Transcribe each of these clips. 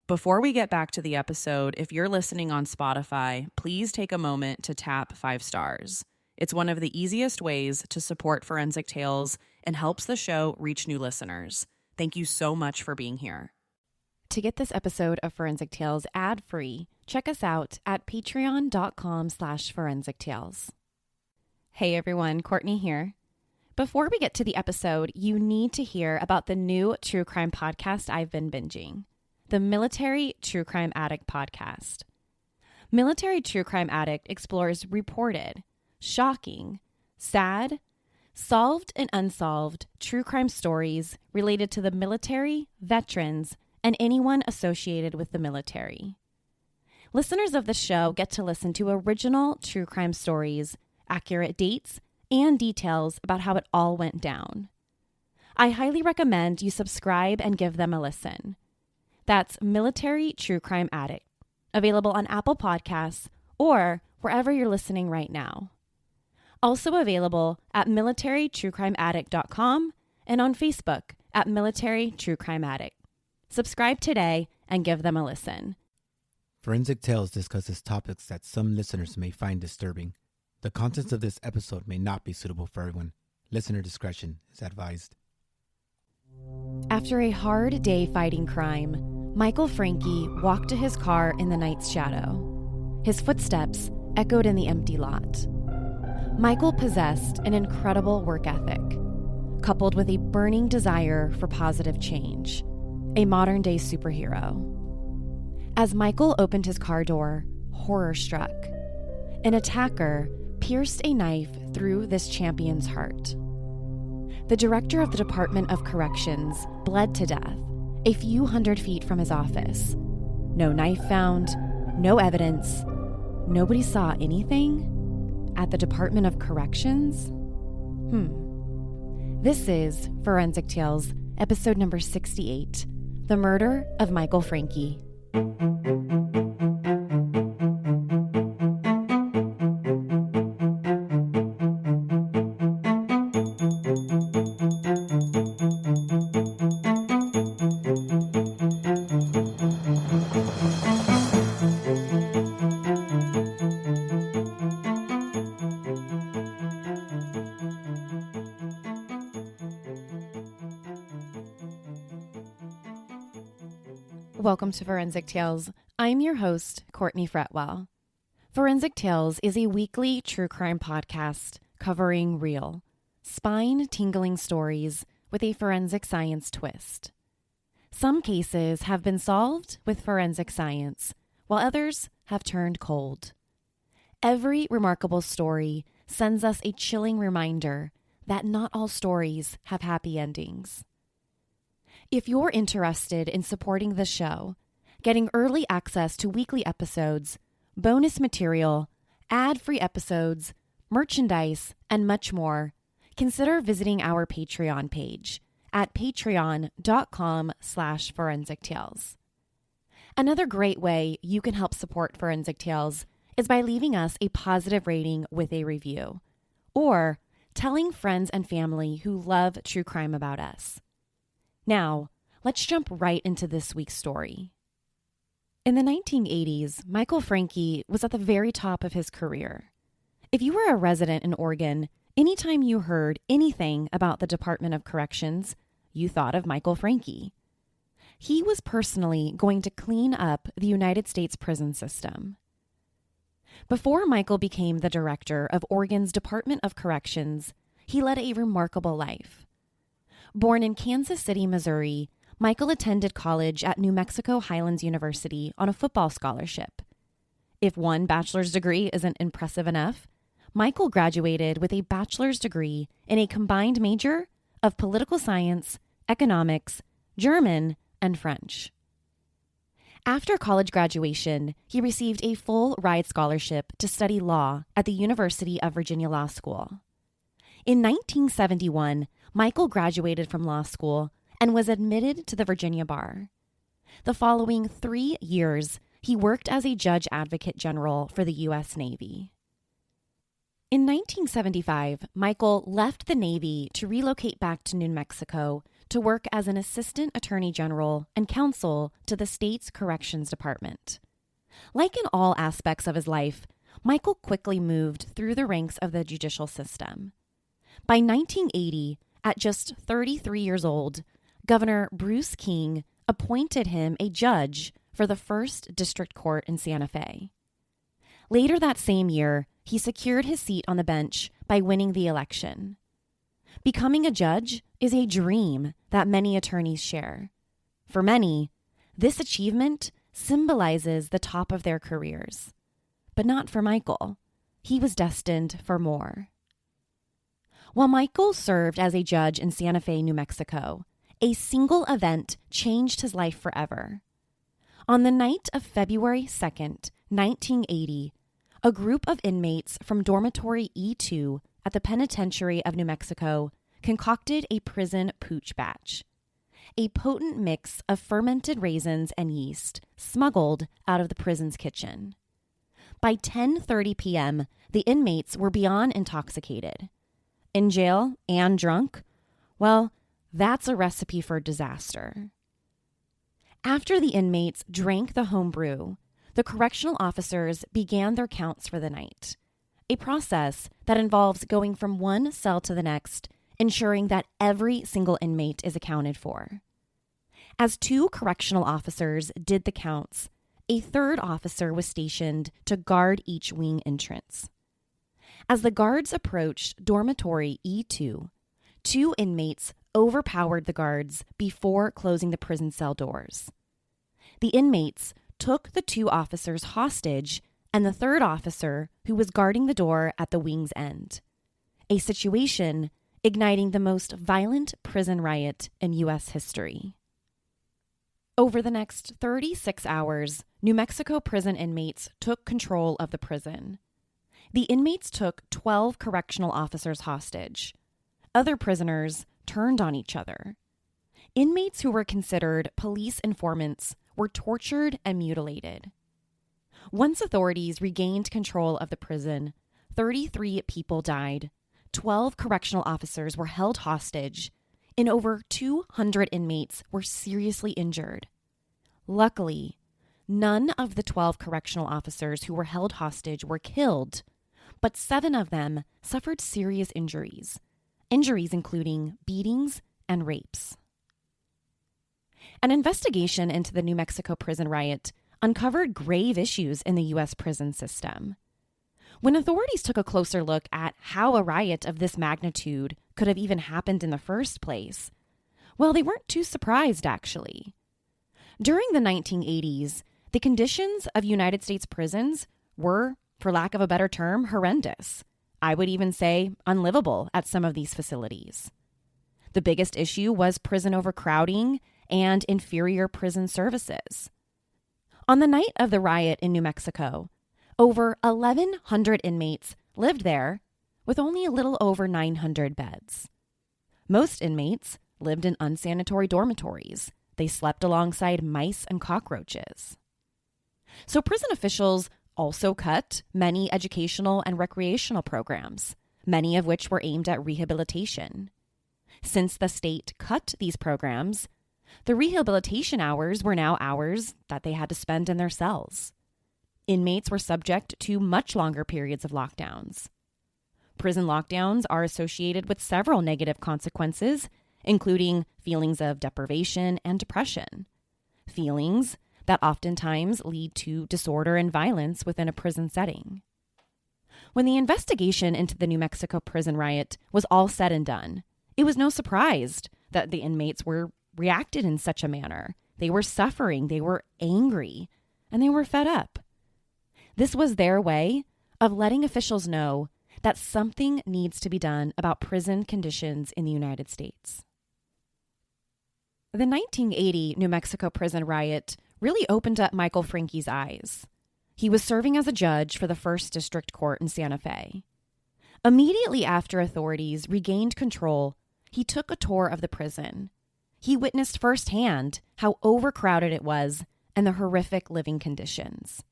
Before we get back to the episode, if you're listening on Spotify, please take a moment to tap 5 stars. It's one of the easiest ways to support Forensic Tales and helps the show reach new listeners. Thank you so much for being here. To get this episode of Forensic Tales ad-free, check us out at patreon.com/forensictales. Hey everyone, Courtney here. Before we get to the episode, you need to hear about the new true crime podcast I've been binging, the Military True Crime Addict podcast. Military True Crime Addict explores reported, shocking, sad, solved and unsolved true crime stories related to the military, veterans, and anyone associated with the military. Listeners of the show get to listen to original true crime stories, accurate dates, and details about how it all went down. I highly recommend you subscribe and give them a listen. That's Military True Crime Addict, available on Apple Podcasts or wherever you're listening right now. Also available at militarytruecrimeaddict.com and on Facebook at Military True Crime Addict. Subscribe today and give them a listen. Forensic Tales discusses topics that some listeners may find disturbing. The contents of this episode may not be suitable for everyone. Listener discretion is advised. After a hard day fighting crime, Michael Franke walked to his car in the night's shadow. His footsteps echoed in the empty lot. Michael possessed an incredible work ethic, coupled with a burning desire for positive change, a modern-day superhero. As Michael opened his car door, horror struck. An attacker pierced a knife through this champion's heart. The director of the Department of Corrections bled to death a few hundred feet from his office. No knife found, no evidence. Nobody saw anything at the Department of Corrections? This is Forensic Tales, episode number 68, The Murder of Michael Franke. Welcome to Forensic Tales. I'm your host, Courtney Fretwell. Forensic Tales is a weekly true crime podcast covering real, spine-tingling stories with a forensic science twist. Some cases have been solved with forensic science, while others have turned cold. Every remarkable story sends us a chilling reminder that not all stories have happy endings. If you're interested in supporting the show, getting early access to weekly episodes, bonus material, ad-free episodes, merchandise, and much more, consider visiting our Patreon page at patreon.com/forensictales. Another great way you can help support Forensic Tales is by leaving us a positive rating with a review, or telling friends and family who love true crime about us. Now, let's jump right into this week's story. In the 1980s, Michael Franke was at the very top of his career. If you were a resident in Oregon, anytime you heard anything about the Department of Corrections, you thought of Michael Franke. He was personally going to clean up the United States prison system. Before Michael became the director of Oregon's Department of Corrections, he led a remarkable life. Born in Kansas City, Missouri, Michael attended college at New Mexico Highlands University on a football scholarship. If one bachelor's degree isn't impressive enough, Michael graduated with a bachelor's degree in a combined major of political science, economics, German, and French. After college graduation, he received a full ride scholarship to study law at the University of Virginia Law School. In 1971, Michael graduated from law school and was admitted to the Virginia bar. The following 3 years, he worked as a judge advocate general for the U.S. Navy. In 1975, Michael left the Navy to relocate back to New Mexico to work as an assistant attorney general and counsel to the state's corrections department. Like in all aspects of his life, Michael quickly moved through the ranks of the judicial system. By 1980, at just 33 years old, Governor Bruce King appointed him a judge for the 1st District Court in Santa Fe. Later that same year, he secured his seat on the bench by winning the election. Becoming a judge is a dream that many attorneys share. For many, this achievement symbolizes the top of their careers. But not for Michael. He was destined for more. While Michael served as a judge in Santa Fe, New Mexico, a single event changed his life forever. On the night of February 2nd, 1980, a group of inmates from dormitory E2 at the Penitentiary of New Mexico concocted a prison pooch batch, a potent mix of fermented raisins and yeast smuggled out of the prison's kitchen. By 10:30 p.m., the inmates were beyond intoxicated. In jail and drunk? Well, that's a recipe for disaster. After the inmates drank the home brew, the correctional officers began their counts for the night, a process that involves going from one cell to the next, ensuring that every single inmate is accounted for. As 2 correctional officers did the counts, a 3rd officer was stationed to guard each wing entrance. As the guards approached dormitory E2, 2 inmates overpowered the guards before closing the prison cell doors. The inmates took the 2 officers hostage and the 3rd officer who was guarding the door at the wing's end, a situation igniting the most violent prison riot in U.S. history. Over the next 36 hours, New Mexico prison inmates took control of the prison. The inmates took 12 correctional officers hostage. Other prisoners turned on each other. Inmates who were considered police informants were tortured and mutilated. Once authorities regained control of the prison, 33 people died, 12 correctional officers were held hostage, and over 200 inmates were seriously injured. Luckily, none of the 12 correctional officers who were held hostage were killed, but 7 of them suffered serious injuries including beatings and rapes. An investigation into the New Mexico prison riot uncovered grave issues in the U.S. prison system. When authorities took a closer look at how a riot of this magnitude could have even happened in the first place, well, they weren't too surprised, actually. During the 1980s, the conditions of United States prisons were, for lack of a better term, horrendous. I would even say unlivable at some of these facilities. The biggest issue was prison overcrowding and inferior prison services. On the night of the riot in New Mexico, over 1,100 inmates lived there with only a little over 900 beds. Most inmates lived in unsanitary dormitories. They slept alongside mice and cockroaches. So prison officials also cut many educational and recreational programs, many of which were aimed at rehabilitation. Since the state cut these programs, the rehabilitation hours were now hours that they had to spend in their cells. Inmates were subject to much longer periods of lockdowns. Prison lockdowns are associated with several negative consequences, including feelings of deprivation and depression, feelings that oftentimes lead to disorder and violence within a prison setting. When the investigation into the New Mexico prison riot was all said and done, it was no surprise that the inmates were reacted in such a manner. They were suffering, they were angry, and they were fed up. This was their way of letting officials know that something needs to be done about prison conditions in the United States. The 1980 New Mexico prison riot really opened up Michael Franke's eyes. He was serving as a judge for the 1st District Court in Santa Fe. Immediately after authorities regained control, he took a tour of the prison. He witnessed firsthand how overcrowded it was and the horrific living conditions.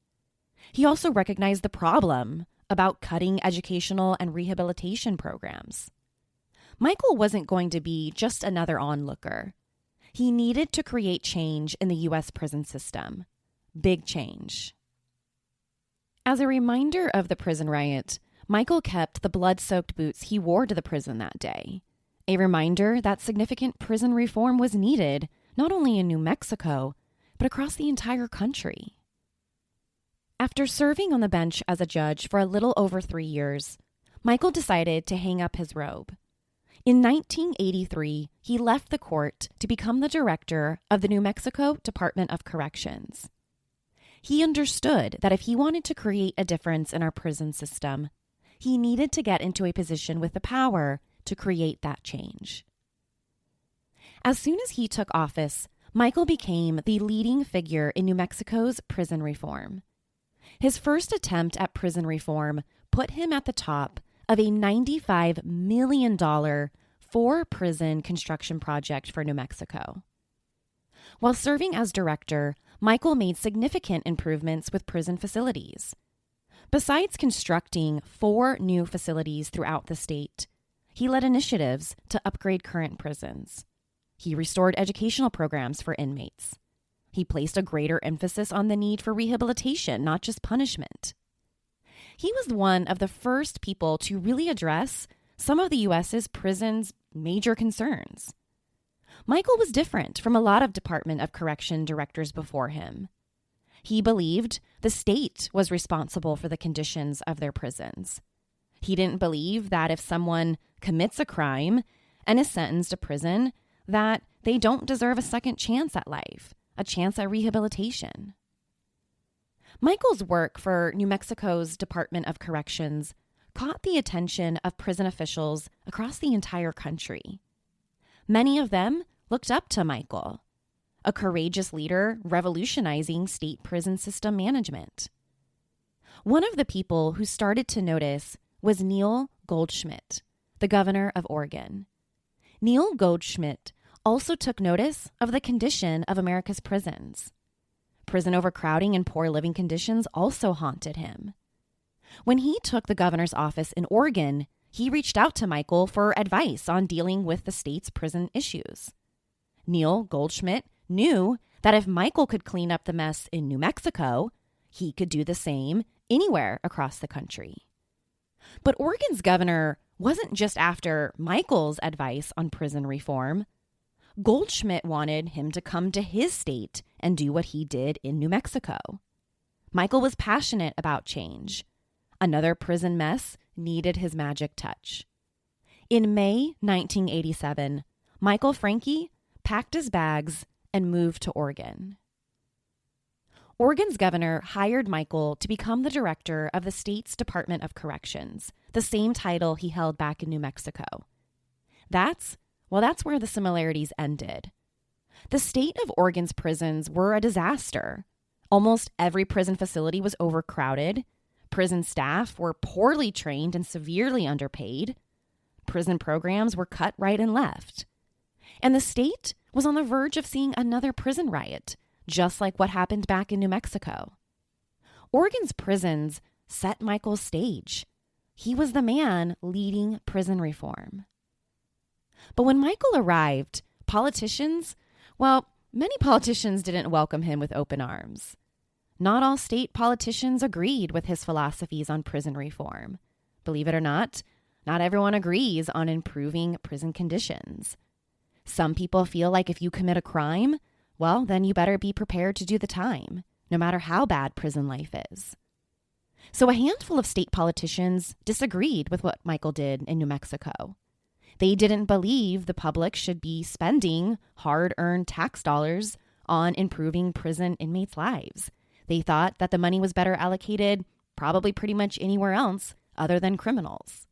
He also recognized the problem about cutting educational and rehabilitation programs. Michael wasn't going to be just another onlooker. He needed to create change in the U.S. prison system. Big change. As a reminder of the prison riot, Michael kept the blood-soaked boots he wore to the prison that day. A reminder that significant prison reform was needed, not only in New Mexico, but across the entire country. After serving on the bench as a judge for a little over 3 years, Michael decided to hang up his robe. In 1983, he left the court to become the director of the New Mexico Department of Corrections. He understood that if he wanted to create a difference in our prison system, he needed to get into a position with the power to create that change. As soon as he took office, Michael became the leading figure in New Mexico's prison reform. His first attempt at prison reform put him at the top of a $95 million four-prison construction project for New Mexico. While serving as director, Michael made significant improvements with prison facilities. Besides constructing 4 new facilities throughout the state, he led initiatives to upgrade current prisons. He restored educational programs for inmates. He placed a greater emphasis on the need for rehabilitation, not just punishment. He was one of the first people to really address some of the U.S.'s prisons' major concerns. Michael was different from a lot of Department of Correction directors before him. He believed the state was responsible for the conditions of their prisons. He didn't believe that if someone commits a crime and is sentenced to prison, that they don't deserve a second chance at life, a chance at rehabilitation. Michael's work for New Mexico's Department of Corrections caught the attention of prison officials across the entire country. Many of them looked up to Michael, a courageous leader revolutionizing state prison system management. One of the people who started to notice was Neil Goldschmidt, the governor of Oregon. Neil Goldschmidt also took notice of the condition of America's prisons. Prison overcrowding and poor living conditions also haunted him. When he took the governor's office in Oregon, he reached out to Michael for advice on dealing with the state's prison issues. Neil Goldschmidt knew that if Michael could clean up the mess in New Mexico, he could do the same anywhere across the country. But Oregon's governor wasn't just after Michael's advice on prison reform. Goldschmidt wanted him to come to his state and do what he did in New Mexico. Michael was passionate about change. Another prison mess needed his magic touch. In May 1987, Michael Franke packed his bags and moved to Oregon. Oregon's governor hired Michael to become the director of the state's Department of Corrections, the same title he held back in New Mexico. That's where the similarities ended. The state of Oregon's prisons were a disaster. Almost every prison facility was overcrowded. Prison staff were poorly trained and severely underpaid. Prison programs were cut right and left. And the state was on the verge of seeing another prison riot, just like what happened back in New Mexico. Oregon's prisons set Michael's stage. He was the man leading prison reform. But when Michael arrived, many politicians didn't welcome him with open arms. Not all state politicians agreed with his philosophies on prison reform. Believe it or not everyone agrees on improving prison conditions. Some people feel like if you commit a crime, then you better be prepared to do the time, no matter how bad prison life is. So a handful of state politicians disagreed with what Michael did in New Mexico. They didn't believe the public should be spending hard-earned tax dollars on improving prison inmates' lives. They thought that the money was better allocated probably pretty much anywhere else other than criminals.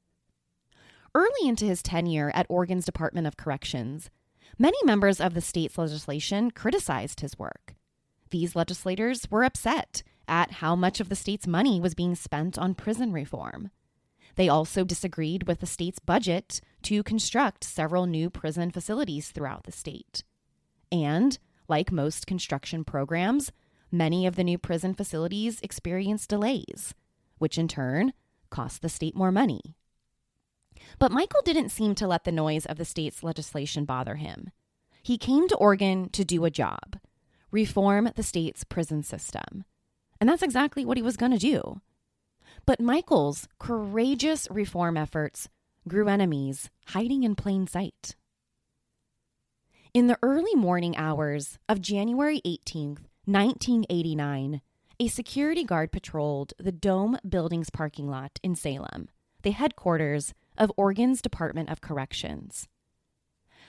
Early into his tenure at Oregon's Department of Corrections, many members of the state's legislation criticized his work. These legislators were upset at how much of the state's money was being spent on prison reform. They also disagreed with the state's budget to construct several new prison facilities throughout the state. And, like most construction programs, many of the new prison facilities experienced delays, which in turn cost the state more money. But Michael didn't seem to let the noise of the state's legislation bother him. He came to Oregon to do a job, reform the state's prison system. And that's exactly what he was going to do. But Michael's courageous reform efforts grew enemies hiding in plain sight. In the early morning hours of January 18th, 1989, a security guard patrolled the Dome Building's parking lot in Salem, the headquarters of Oregon's Department of Corrections.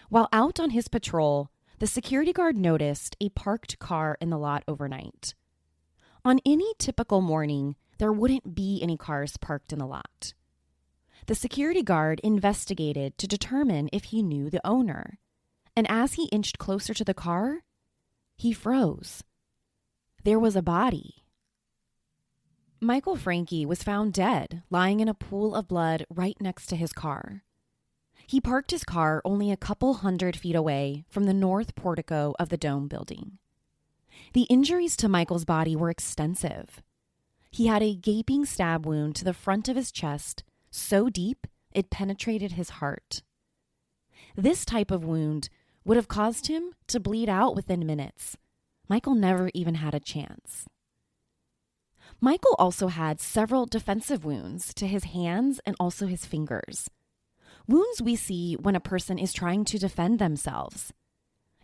While out on his patrol, the security guard noticed a parked car in the lot overnight. On any typical morning, there wouldn't be any cars parked in the lot. The security guard investigated to determine if he knew the owner, and as he inched closer to the car, he froze. There was a body. Michael Franke was found dead, lying in a pool of blood right next to his car. He parked his car only a couple 100 feet away from the north portico of the Dome building. The injuries to Michael's body were extensive. He had a gaping stab wound to the front of his chest, so deep it penetrated his heart. This type of wound would have caused him to bleed out within minutes. Michael never even had a chance. Michael also had several defensive wounds to his hands and also his fingers. Wounds we see when a person is trying to defend themselves.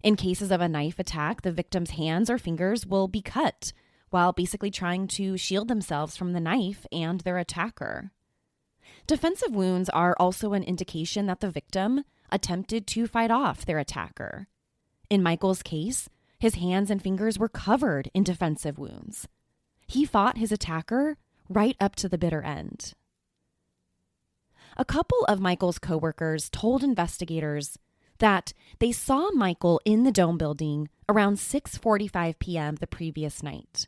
In cases of a knife attack, the victim's hands or fingers will be cut while basically trying to shield themselves from the knife and their attacker. Defensive wounds are also an indication that the victim attempted to fight off their attacker. In Michael's case, his hands and fingers were covered in defensive wounds. He fought his attacker right up to the bitter end. A couple of Michael's coworkers told investigators that they saw Michael in the Dome building around 6:45 p.m. the previous night.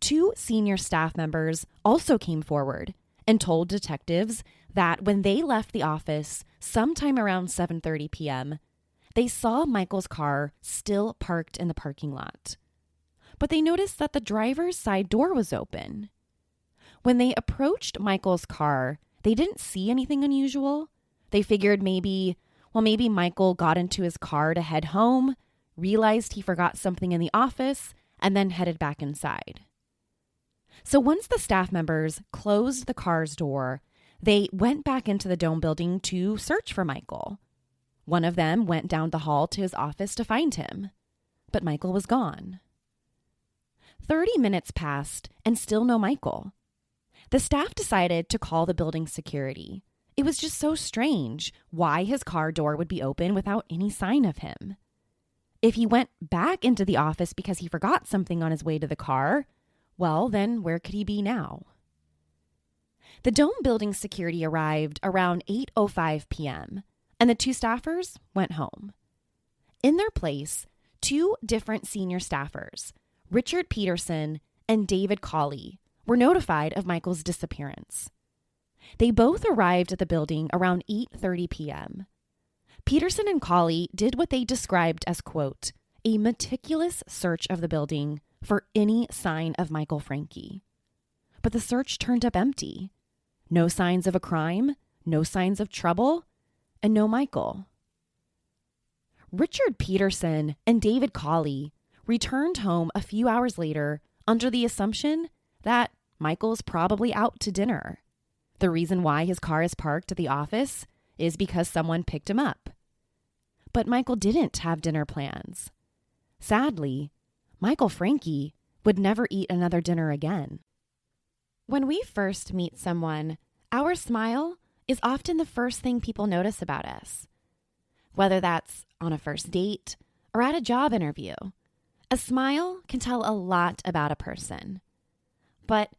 2 senior staff members also came forward and told detectives that when they left the office sometime around 7:30 p.m., they saw Michael's car still parked in the parking lot. But they noticed that the driver's side door was open. When they approached Michael's car, they didn't see anything unusual. They figured maybe Michael got into his car to head home, realized he forgot something in the office, and then headed back inside. So once the staff members closed the car's door, they went back into the Dome building to search for Michael. One of them went down the hall to his office to find him, but Michael was gone. 30 minutes passed and still no Michael. The staff decided to call the building security. It was just so strange why his car door would be open without any sign of him. If he went back into the office because he forgot something on his way to the car, well, then where could he be now? The Dome building security arrived around 8:05 p.m., and the 2 staffers went home. In their place, 2 different senior staffers, Richard Peterson and David Cawley, were notified of Michael's disappearance. They both arrived at the building around 8:30 p.m. Peterson and Cawley did what they described as, quote, a meticulous search of the building for any sign of Michael Franke. But the search turned up empty. No signs of a crime, no signs of trouble, and no Michael. Richard Peterson and David Cawley returned home a few hours later under the assumption that Michael's probably out to dinner. The reason why his car is parked at the office is because someone picked him up. But Michael didn't have dinner plans. Sadly, Michael Franke would never eat another dinner again. When we first meet someone, our smile is often the first thing people notice about us. Whether that's on a first date or at a job interview, a smile can tell a lot about a person. But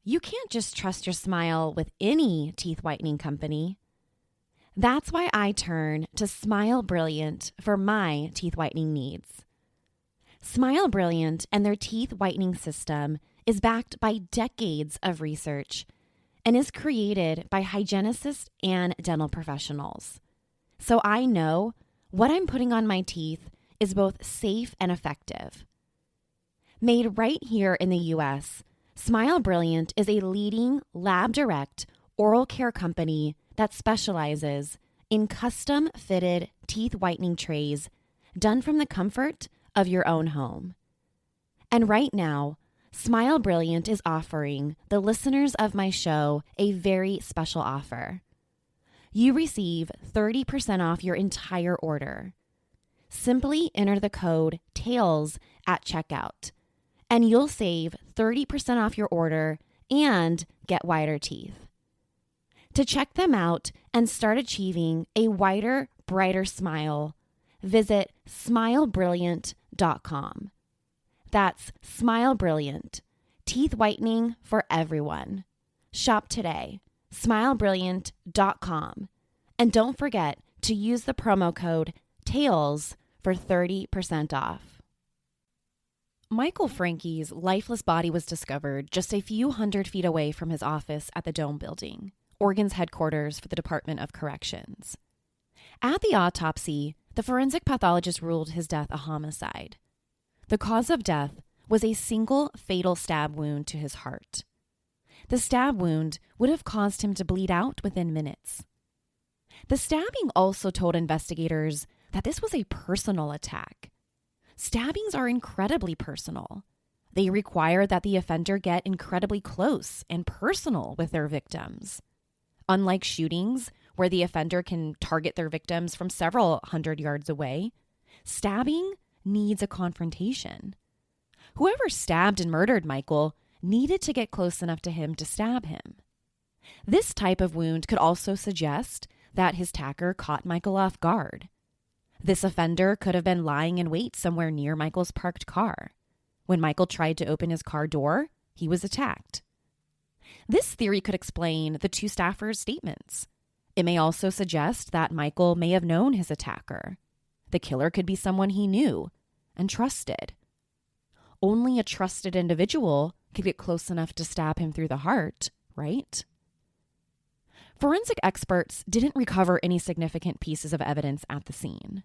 you can't just trust your smile with any teeth whitening company. That's why I turn to Smile Brilliant for my teeth whitening needs. Smile Brilliant and their teeth whitening system is backed by decades of research and is created by hygienists and dental professionals. So I know what I'm putting on my teeth is both safe and effective. Made right here in the U.S., Smile Brilliant is a leading lab-direct oral care company that specializes in custom-fitted teeth whitening trays done from the comfort of your own home. And right now, Smile Brilliant is offering the listeners of my show a very special offer. You receive 30% off your entire order. Simply enter the code TAILS at checkout, and you'll save 30% off your order and get whiter teeth. To check them out and start achieving a whiter, brighter smile, visit smilebrilliant.com. That's Smile Brilliant, teeth whitening for everyone. Shop today, smilebrilliant.com. And don't forget to use the promo code TAILS for 30% off. Michael Franke's lifeless body was discovered just a few hundred feet away from his office at the Dome Building, Oregon's headquarters for the Department of Corrections. At the autopsy, the forensic pathologist ruled his death a homicide. The cause of death was a single fatal stab wound to his heart. The stab wound would have caused him to bleed out within minutes. The stabbing also told investigators that this was a personal attack. Stabbings are incredibly personal. They require that the offender get incredibly close and personal with their victims. Unlike shootings, where the offender can target their victims from several hundred yards away, stabbing needs a confrontation. Whoever stabbed and murdered Michael needed to get close enough to him to stab him. This type of wound could also suggest that his attacker caught Michael off guard. This offender could have been lying in wait somewhere near Michael's parked car. When Michael tried to open his car door, he was attacked. This theory could explain the two staffers' statements. It may also suggest that Michael may have known his attacker. The killer could be someone he knew and trusted. Only a trusted individual could get close enough to stab him through the heart, right? Forensic experts didn't recover any significant pieces of evidence at the scene.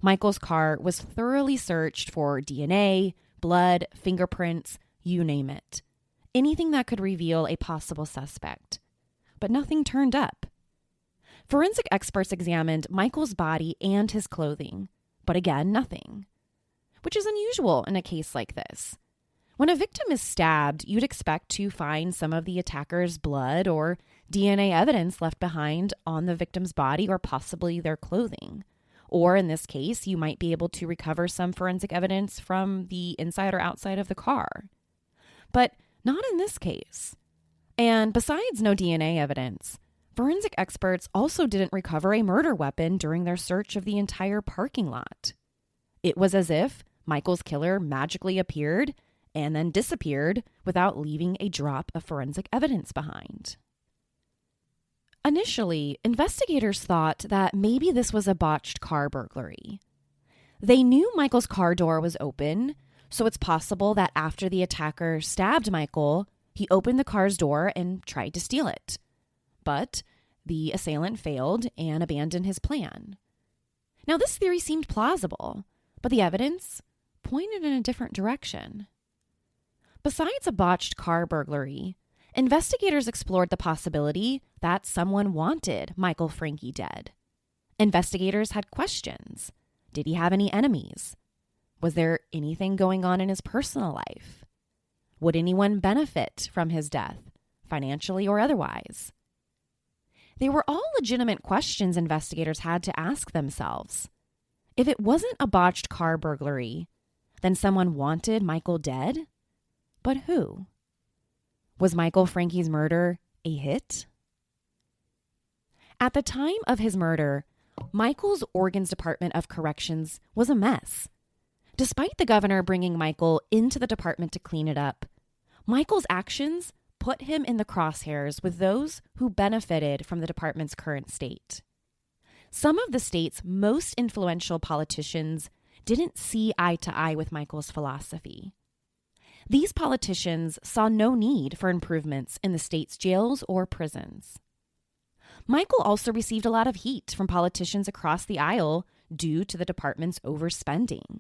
Michael's car was thoroughly searched for DNA, blood, fingerprints, you name it. Anything that could reveal a possible suspect. But nothing turned up. Forensic experts examined Michael's body and his clothing, but again, nothing. Which is unusual in a case like this. When a victim is stabbed, you'd expect to find some of the attacker's blood or DNA evidence left behind on the victim's body or possibly their clothing. Or in this case, you might be able to recover some forensic evidence from the inside or outside of the car. But not in this case. And besides no DNA evidence, forensic experts also didn't recover a murder weapon during their search of the entire parking lot. It was as if Michael's killer magically appeared and then disappeared without leaving a drop of forensic evidence behind. Initially, investigators thought that maybe this was a botched car burglary. They knew Michael's car door was open, so it's possible that after the attacker stabbed Michael, he opened the car's door and tried to steal it. But the assailant failed and abandoned his plan. Now, this theory seemed plausible, but the evidence pointed in a different direction. Besides a botched car burglary, investigators explored the possibility that someone wanted Michael Franke dead. Investigators had questions. Did he have any enemies? Was there anything going on in his personal life? Would anyone benefit from his death, financially or otherwise? They were all legitimate questions investigators had to ask themselves. If it wasn't a botched car burglary, then someone wanted Michael dead? But who? Was Michael Franke's murder a hit? At the time of his murder, Michael's Oregon's Department of Corrections was a mess. Despite the governor bringing Michael into the department to clean it up, Michael's actions put him in the crosshairs with those who benefited from the department's current state. Some of the state's most influential politicians didn't see eye to eye with Michael's philosophy. These politicians saw no need for improvements in the state's jails or prisons. Michael also received a lot of heat from politicians across the aisle due to the department's overspending.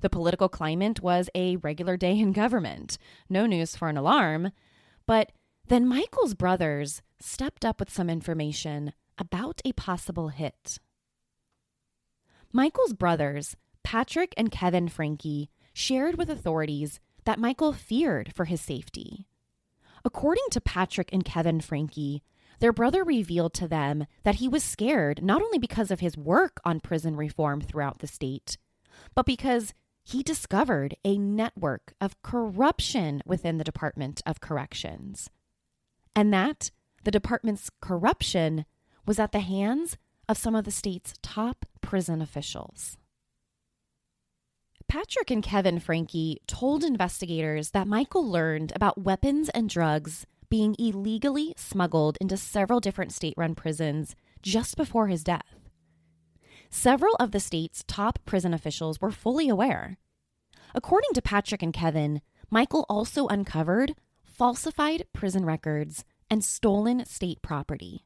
The political climate was a regular day in government, no news for an alarm, but then Michael's brothers stepped up with some information about a possible hit. Michael's brothers, Patrick and Kevin Franke, shared with authorities that Michael feared for his safety. According to Patrick and Kevin Franke, their brother revealed to them that he was scared not only because of his work on prison reform throughout the state, but because he discovered a network of corruption within the Department of Corrections, and that the department's corruption was at the hands of some of the state's top prison officials. Patrick and Kevin Franke told investigators that Michael learned about weapons and drugs being illegally smuggled into several different state-run prisons just before his death. Several of the state's top prison officials were fully aware. According to Patrick and Kevin, Michael also uncovered falsified prison records and stolen state property.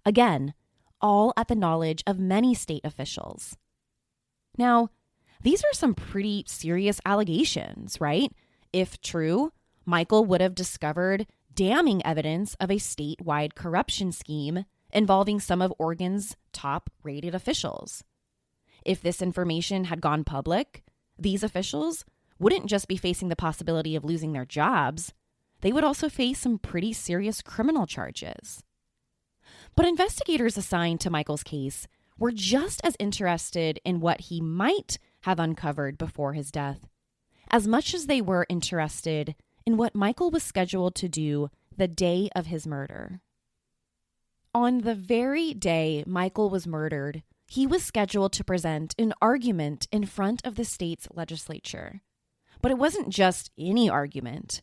Again, all at the knowledge of many state officials. Now, these are some pretty serious allegations, right? If true, Michael would have discovered damning evidence of a statewide corruption scheme involving some of Oregon's top-rated officials. If this information had gone public, these officials wouldn't just be facing the possibility of losing their jobs, they would also face some pretty serious criminal charges. But investigators assigned to Michael's case were just as interested in what he might have uncovered before his death, as much as they were interested in what Michael was scheduled to do the day of his murder. On the very day Michael was murdered, he was scheduled to present an argument in front of the state's legislature. But it wasn't just any argument.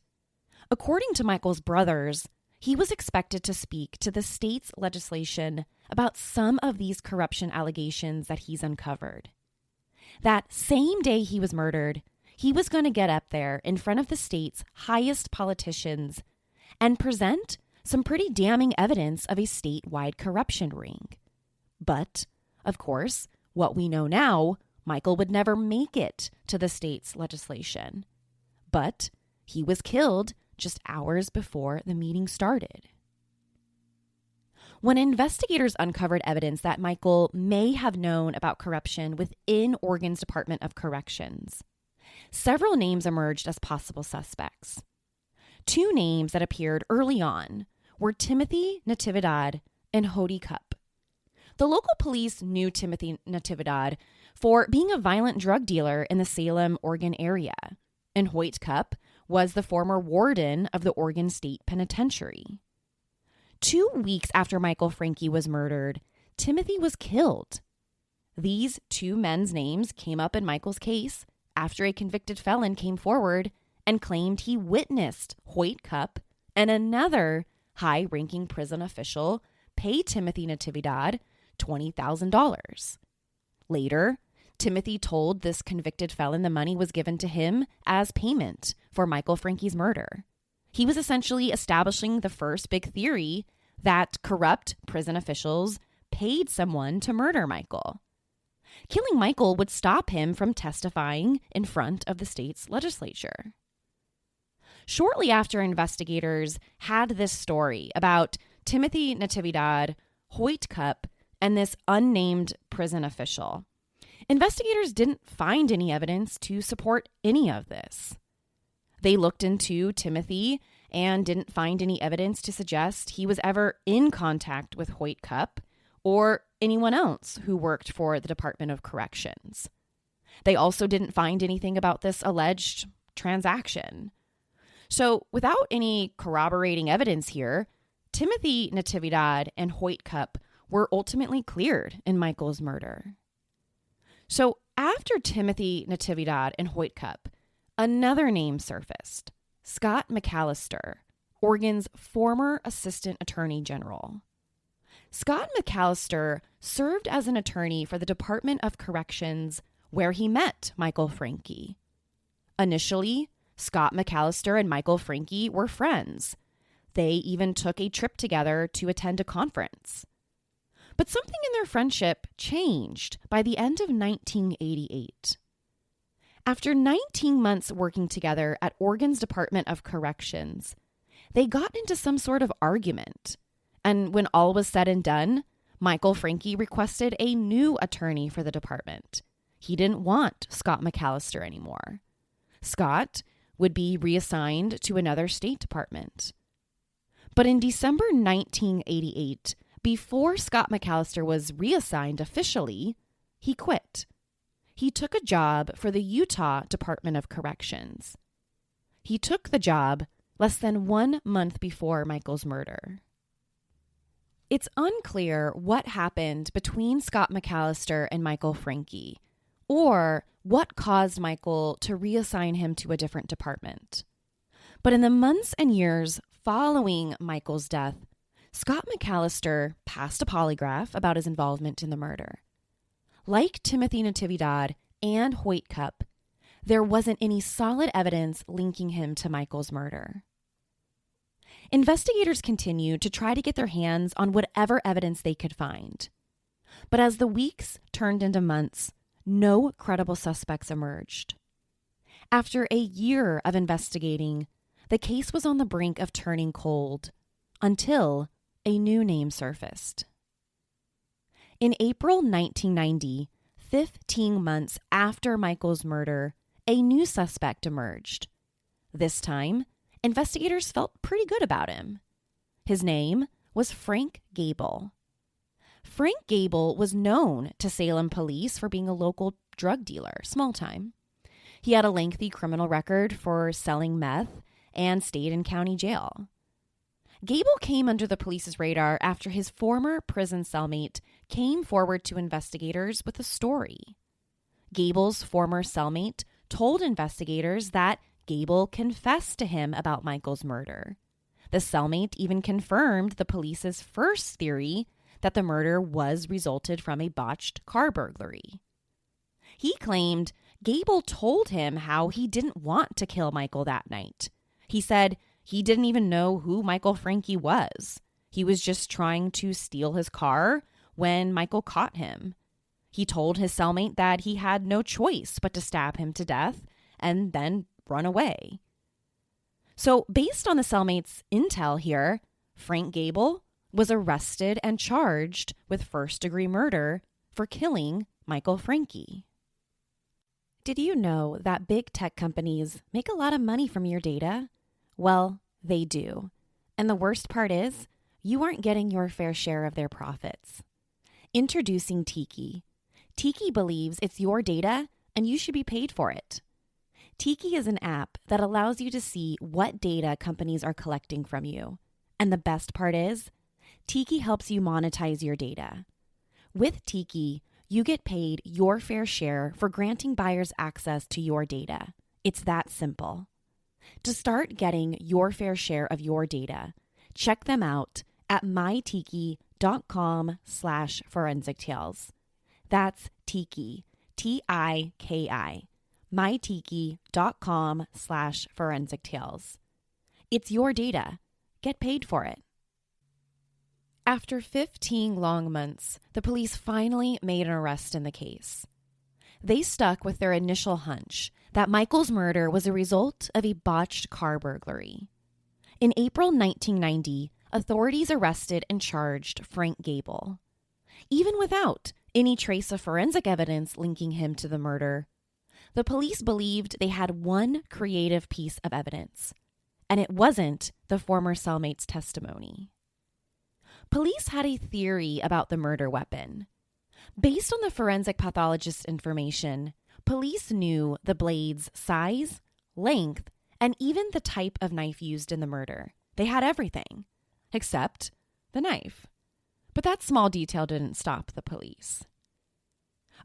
According to Michael's brothers, he was expected to speak to the state's legislation about some of these corruption allegations that he's uncovered. That same day he was murdered, he was going to get up there in front of the state's highest politicians and present some pretty damning evidence of a statewide corruption ring. But, of course, what we know now, Michael would never make it to the state's legislation. But he was killed just hours before the meeting started. When investigators uncovered evidence that Michael may have known about corruption within Oregon's Department of Corrections, several names emerged as possible suspects. Two names that appeared early on were Timothy Natividad and Hody Cup. The local police knew Timothy Natividad for being a violent drug dealer in the Salem, Oregon area, and Hoyt Cup was the former warden of the Oregon State Penitentiary. 2 weeks after Michael Franke was murdered, Timothy was killed. These two men's names came up in Michael's case after a convicted felon came forward and claimed he witnessed Hoyt Cup and another high-ranking prison official pay Timothy Natividad $20,000. Later, Timothy told this convicted felon the money was given to him as payment for Michael Franke's murder. He was essentially establishing the first big theory that corrupt prison officials paid someone to murder Michael. Killing Michael would stop him from testifying in front of the state's legislature. Shortly after investigators had this story about Timothy Natividad, Hoyt Cup, and this unnamed prison official, investigators didn't find any evidence to support any of this. They looked into Timothy and didn't find any evidence to suggest he was ever in contact with Hoyt Cup or anyone else who worked for the Department of Corrections. They also didn't find anything about this alleged transaction. So without any corroborating evidence here, Timothy Natividad and Hoyt Cup were ultimately cleared in Michael's murder. So after Timothy Natividad and Hoyt Cup, another name surfaced, Scott McAllister, Oregon's former Assistant Attorney General. Scott McAllister served as an attorney for the Department of Corrections where he met Michael Franke. Initially, Scott McAllister and Michael Franke were friends. They even took a trip together to attend a conference. But something in their friendship changed by the end of 1988. After 19 months working together at Oregon's Department of Corrections, they got into some sort of argument. And when all was said and done, Michael Franke requested a new attorney for the department. He didn't want Scott McAllister anymore. Scott would be reassigned to another state department. But in December 1988, before Scott McAllister was reassigned officially, he quit. He took a job for the Utah Department of Corrections. He took the job less than 1 month before Michael's murder. It's unclear what happened between Scott McAllister and Michael Franke, or what caused Michael to reassign him to a different department. But in the months and years following Michael's death, Scott McAllister passed a polygraph about his involvement in the murder. Like Timothy Natividad and Hoyt Cup, there wasn't any solid evidence linking him to Michael's murder. Investigators continued to try to get their hands on whatever evidence they could find. But as the weeks turned into months, no credible suspects emerged. After a year of investigating, the case was on the brink of turning cold until a new name surfaced. In April 1990, 15 months after Michael's murder, a new suspect emerged. This time, investigators felt pretty good about him. His name was Frank Gable. Frank Gable was known to Salem police for being a local drug dealer, small time. He had a lengthy criminal record for selling meth and stayed in county jail. Gable came under the police's radar after his former prison cellmate came forward to investigators with a story. Gable's former cellmate told investigators that Gable confessed to him about Michael's murder. The cellmate even confirmed the police's first theory that the murder was resulted from a botched car burglary. He claimed Gable told him how he didn't want to kill Michael that night. He said he didn't even know who Michael Franke was. He was just trying to steal his car when Michael caught him. He told his cellmate that he had no choice but to stab him to death and then run away. So based on the cellmate's intel here, Frank Gable was arrested and charged with first-degree murder for killing Michael Franke. Did you know that big tech companies make a lot of money from your data? Well, they do. And the worst part is, you aren't getting your fair share of their profits. Introducing Tiki. Tiki believes it's your data and you should be paid for it. Tiki is an app that allows you to see what data companies are collecting from you. And the best part is, Tiki helps you monetize your data. With Tiki, you get paid your fair share for granting buyers access to your data. It's that simple. To start getting your fair share of your data, check them out at mytiki.com/forensic tales. That's Tiki, Tiki, mytiki.com/forensic tales. It's your data. Get paid for it. After 15 long months, the police finally made an arrest in the case. They stuck with their initial hunch that Michael's murder was a result of a botched car burglary. In April 1990, authorities arrested and charged Frank Gable. Even without any trace of forensic evidence linking him to the murder, the police believed they had one creative piece of evidence, and it wasn't the former cellmate's testimony. Police had a theory about the murder weapon. Based on the forensic pathologist's information, police knew the blade's size, length, and even the type of knife used in the murder. They had everything, except the knife. But that small detail didn't stop the police.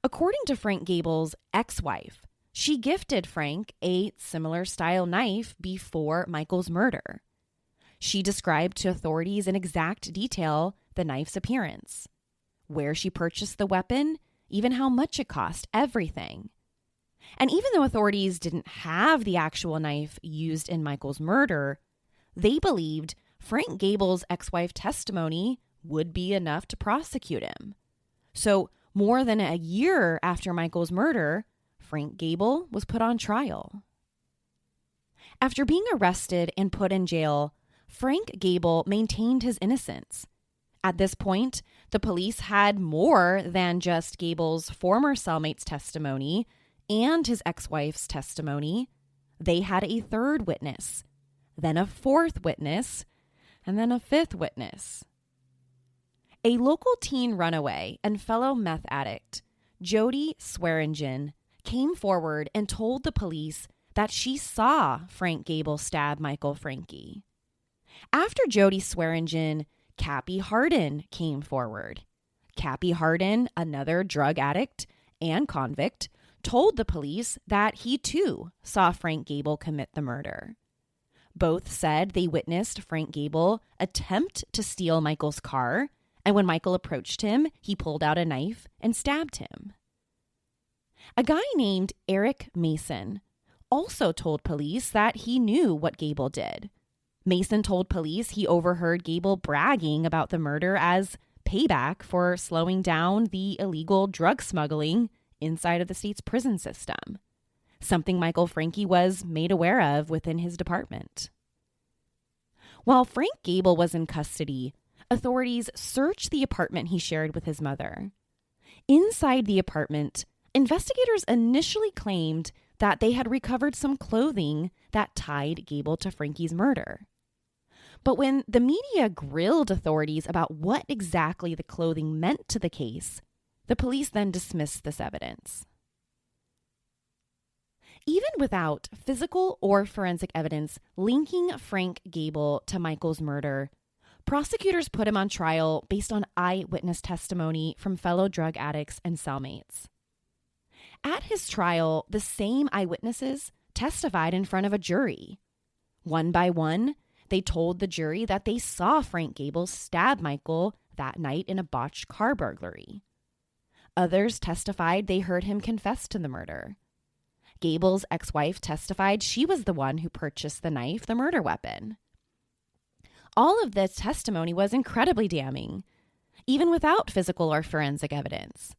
According to Frank Gable's ex-wife, she gifted Frank a similar style knife before Michael's murder. She described to authorities in exact detail the knife's appearance, where she purchased the weapon, even how much it cost, everything. And even though authorities didn't have the actual knife used in Michael's murder, they believed Frank Gable's ex-wife testimony would be enough to prosecute him. So more than a year after Michael's murder, Frank Gable was put on trial. After being arrested and put in jail, Frank Gable maintained his innocence. At this point, the police had more than just Gable's former cellmate's testimony and his ex-wife's testimony. They had a third witness, then a fourth witness, and then a fifth witness. A local teen runaway and fellow meth addict, Jody Swearingen, came forward and told the police that she saw Frank Gable stab Michael Franke. After Jody Swearingen, Cappy Hardin came forward. Cappy Hardin, another drug addict and convict, told the police that he too saw Frank Gable commit the murder. Both said they witnessed Frank Gable attempt to steal Michael's car, and when Michael approached him, he pulled out a knife and stabbed him. A guy named Eric Mason also told police that he knew what Gable did. Mason told police he overheard Gable bragging about the murder as payback for slowing down the illegal drug smuggling inside of the state's prison system, something Michael Franke was made aware of within his department. While Frank Gable was in custody, authorities searched the apartment he shared with his mother. Inside the apartment, investigators initially claimed that they had recovered some clothing that tied Gable to Franke's murder. But when the media grilled authorities about what exactly the clothing meant to the case, the police then dismissed this evidence. Even without physical or forensic evidence linking Frank Gable to Michael's murder, prosecutors put him on trial based on eyewitness testimony from fellow drug addicts and cellmates. At his trial, the same eyewitnesses testified in front of a jury. One by one, they told the jury that they saw Frank Gable stab Michael that night in a botched car burglary. Others testified they heard him confess to the murder. Gable's ex-wife testified she was the one who purchased the knife, the murder weapon. All of this testimony was incredibly damning, even without physical or forensic evidence.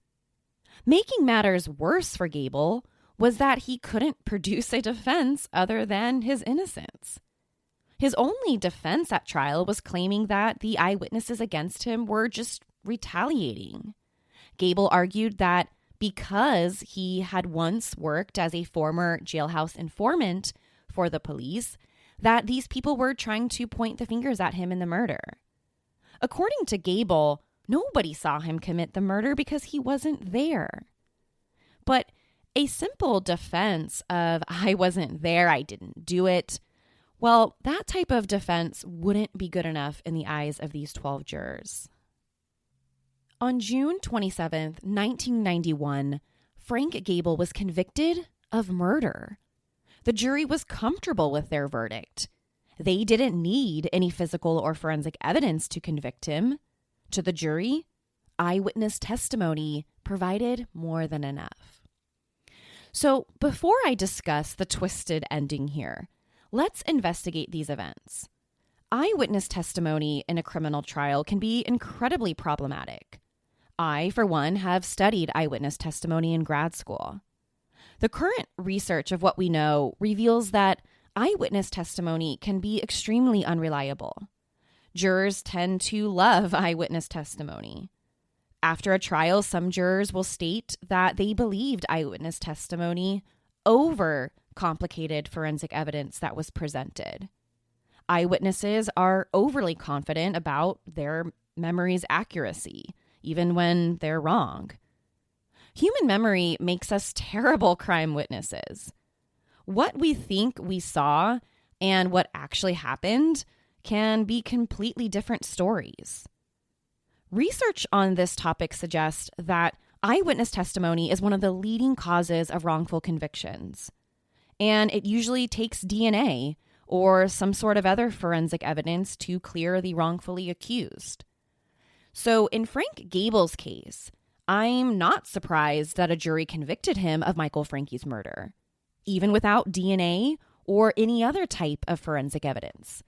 Making matters worse for Gable was that he couldn't produce a defense other than his innocence. His only defense at trial was claiming that the eyewitnesses against him were just retaliating. Gable argued that because he had once worked as a former jailhouse informant for the police, that these people were trying to point the fingers at him in the murder. According to Gable, nobody saw him commit the murder because he wasn't there. But a simple defense of, I wasn't there, I didn't do it, well, that type of defense wouldn't be good enough in the eyes of these 12 jurors. On June 27, 1991, Frank Gable was convicted of murder. The jury was comfortable with their verdict. They didn't need any physical or forensic evidence to convict him. To the jury, eyewitness testimony provided more than enough. So before I discuss the twisted ending here, let's investigate these events. Eyewitness testimony in a criminal trial can be incredibly problematic. I, for one, have studied eyewitness testimony in grad school. The current research of what we know reveals that eyewitness testimony can be extremely unreliable. Jurors tend to love eyewitness testimony. After a trial, some jurors will state that they believed eyewitness testimony over complicated forensic evidence that was presented. Eyewitnesses are overly confident about their memory's accuracy, even when they're wrong. Human memory makes us terrible crime witnesses. What we think we saw and what actually happened can be completely different stories. Research on this topic suggests that eyewitness testimony is one of the leading causes of wrongful convictions, and it usually takes DNA or some sort of other forensic evidence to clear the wrongfully accused. So in Frank Gable's case, I'm not surprised that a jury convicted him of Michael Franke's murder, even without DNA or any other type of forensic evidence.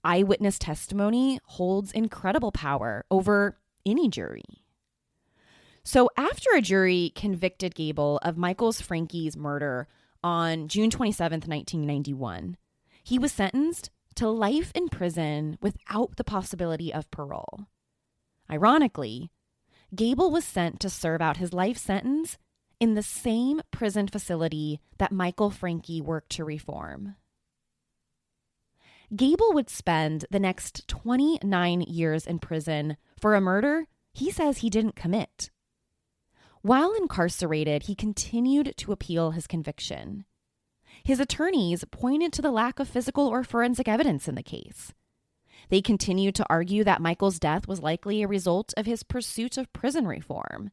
Eyewitness testimony holds incredible power over any jury. So after a jury convicted Gable of Michael Franke's murder on June 27, 1991, he was sentenced to life in prison without the possibility of parole. Ironically, Gable was sent to serve out his life sentence in the same prison facility that Michael Franke worked to reform. Gable would spend the next 29 years in prison for a murder he says he didn't commit. While incarcerated, he continued to appeal his conviction. His attorneys pointed to the lack of physical or forensic evidence in the case. They continued to argue that Michael's death was likely a result of his pursuit of prison reform,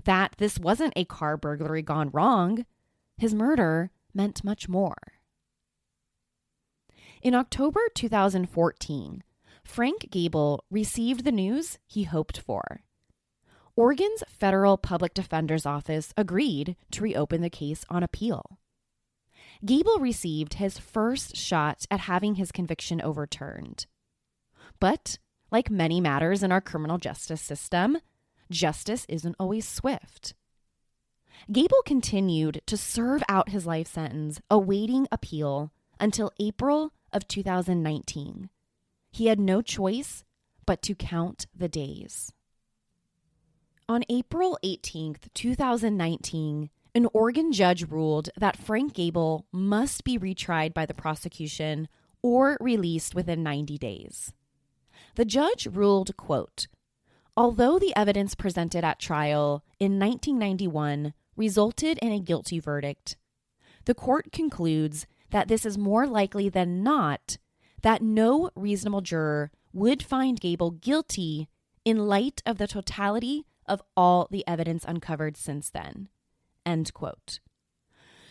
that this wasn't a car burglary gone wrong. His murder meant much more. In October 2014, Frank Gable received the news he hoped for. Oregon's Federal Public Defender's Office agreed to reopen the case on appeal. Gable received his first shot at having his conviction overturned. But, like many matters in our criminal justice system, justice isn't always swift. Gable continued to serve out his life sentence, awaiting appeal until April of 2019. He had no choice but to count the days. On April 18th, 2019, an Oregon judge ruled that Frank Gable must be retried by the prosecution or released within 90 days. The judge ruled, quote, "Although the evidence presented at trial in 1991 resulted in a guilty verdict, the court concludes that this is more likely than not that no reasonable juror would find Gable guilty in light of the totality of all the evidence uncovered since then." End quote.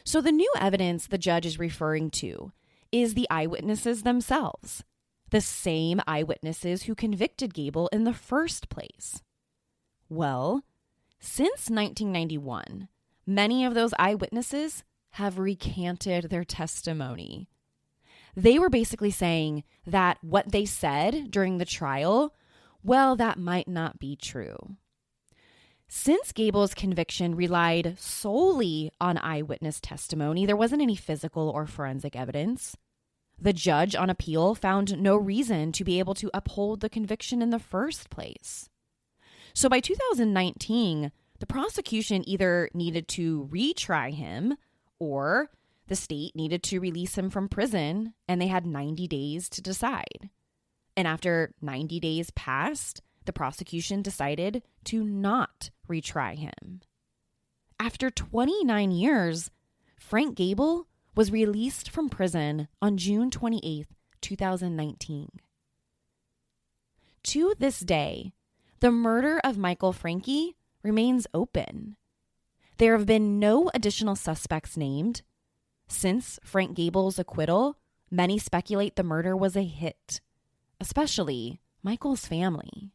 So the new evidence the judge is referring to is the eyewitnesses themselves, the same eyewitnesses who convicted Gable in the first place. Well, since 1991, many of those eyewitnesses have recanted their testimony. They were basically saying that what they said during the trial, well, that might not be true. Since Gable's conviction relied solely on eyewitness testimony, there wasn't any physical or forensic evidence. The judge on appeal found no reason to be able to uphold the conviction in the first place. So by 2019, the prosecution either needed to retry him or the state needed to release him from prison, and they had 90 days to decide. And after 90 days passed, the prosecution decided to not retry him. After 29 years, Frank Gable was released from prison on June 28, 2019. To this day, the murder of Michael Franke remains open. There have been no additional suspects named. Since Frank Gable's acquittal, many speculate the murder was a hit, especially Michael's family.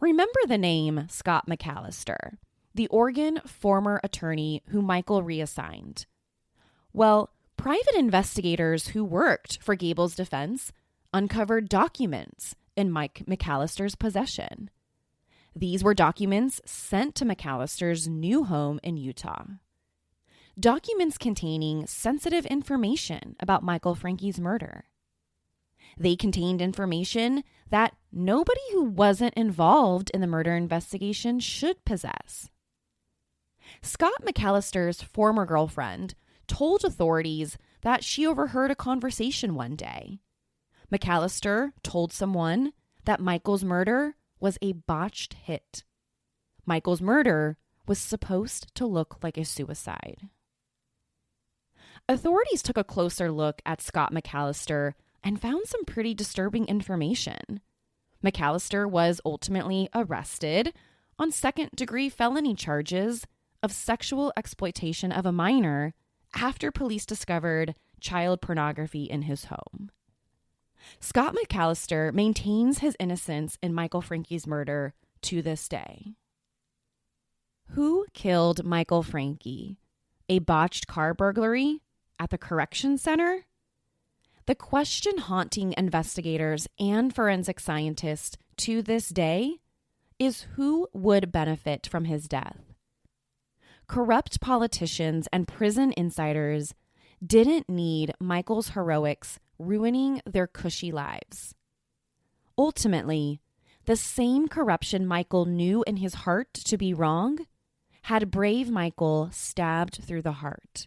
Remember the name Scott McAllister, the Oregon former attorney who Michael reassigned. Well, private investigators who worked for Gable's defense uncovered documents in Mike McAllister's possession. These were documents sent to McAllister's new home in Utah. Documents containing sensitive information about Michael Franke's murder. They contained information that nobody who wasn't involved in the murder investigation should possess. Scott McAllister's former girlfriend told authorities that she overheard a conversation one day. McAllister told someone that Michael's murder was a botched hit. Michael's murder was supposed to look like a suicide. Authorities took a closer look at Scott McAllister and found some pretty disturbing information. McAllister was ultimately arrested on second-degree felony charges of sexual exploitation of a minor after police discovered child pornography in his home. Scott McAllister maintains his innocence in Michael Franke's murder to this day. Who killed Michael Franke? A botched car burglary at the correction center? The question haunting investigators and forensic scientists to this day is who would benefit from his death. Corrupt politicians and prison insiders didn't need Michael's heroics ruining their cushy lives. Ultimately, the same corruption Michael knew in his heart to be wrong had brave Michael stabbed through the heart.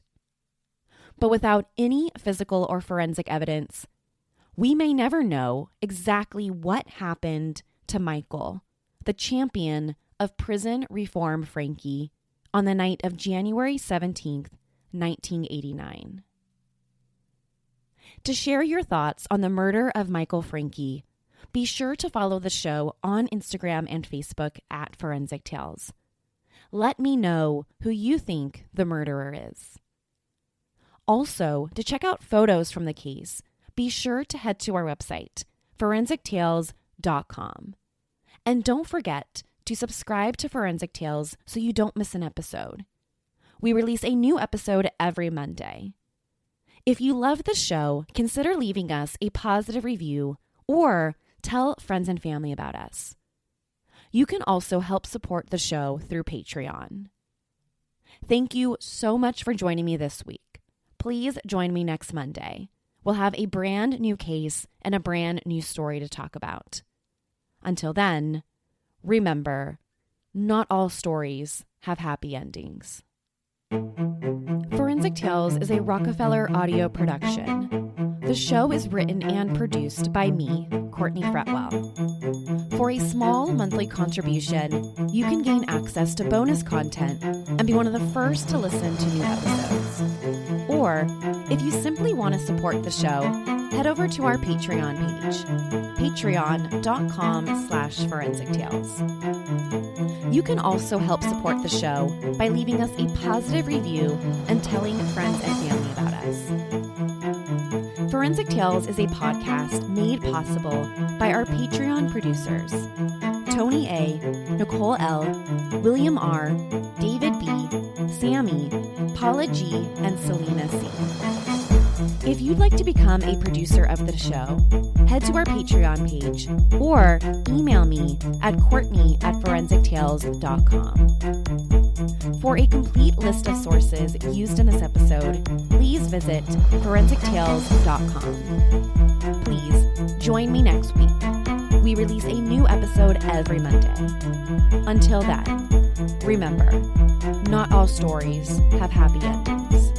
But without any physical or forensic evidence, we may never know exactly what happened to Michael, the champion of prison reform Francke, on the night of January 17th, 1989. To share your thoughts on the murder of Michael Franke, be sure to follow the show on Instagram and Facebook at Forensic Tales. Let me know who you think the murderer is. Also, to check out photos from the case, be sure to head to our website, forensictales.com. And don't forget to subscribe to Forensic Tales so you don't miss an episode. We release a new episode every Monday. If you love the show, consider leaving us a positive review or tell friends and family about us. You can also help support the show through Patreon. Thank you so much for joining me this week. Please join me next Monday. We'll have a brand new case and a brand new story to talk about. Until then, remember, not all stories have happy endings. Forensic Tales is a Rockefeller audio production. The show is written and produced by me, Courtney Fretwell. For a small monthly contribution, you can gain access to bonus content and be one of the first to listen to new episodes. Or, if you simply want to support the show, head over to our Patreon page, patreon.com/forensictales. You can also help support the show by leaving us a positive review and telling friends and family about us. Forensic Tales is a podcast made possible by our Patreon producers, Tony A., Nicole L., William R., David B., Sammy, Paula G., and Selena C. If you'd like to become a producer of the show, head to our Patreon page or email me at courtney@forensictales.com. For a complete list of sources used in this episode, please visit forensictales.com. Please join me next week. We release a new episode every Monday. Until then, remember, not all stories have happy endings.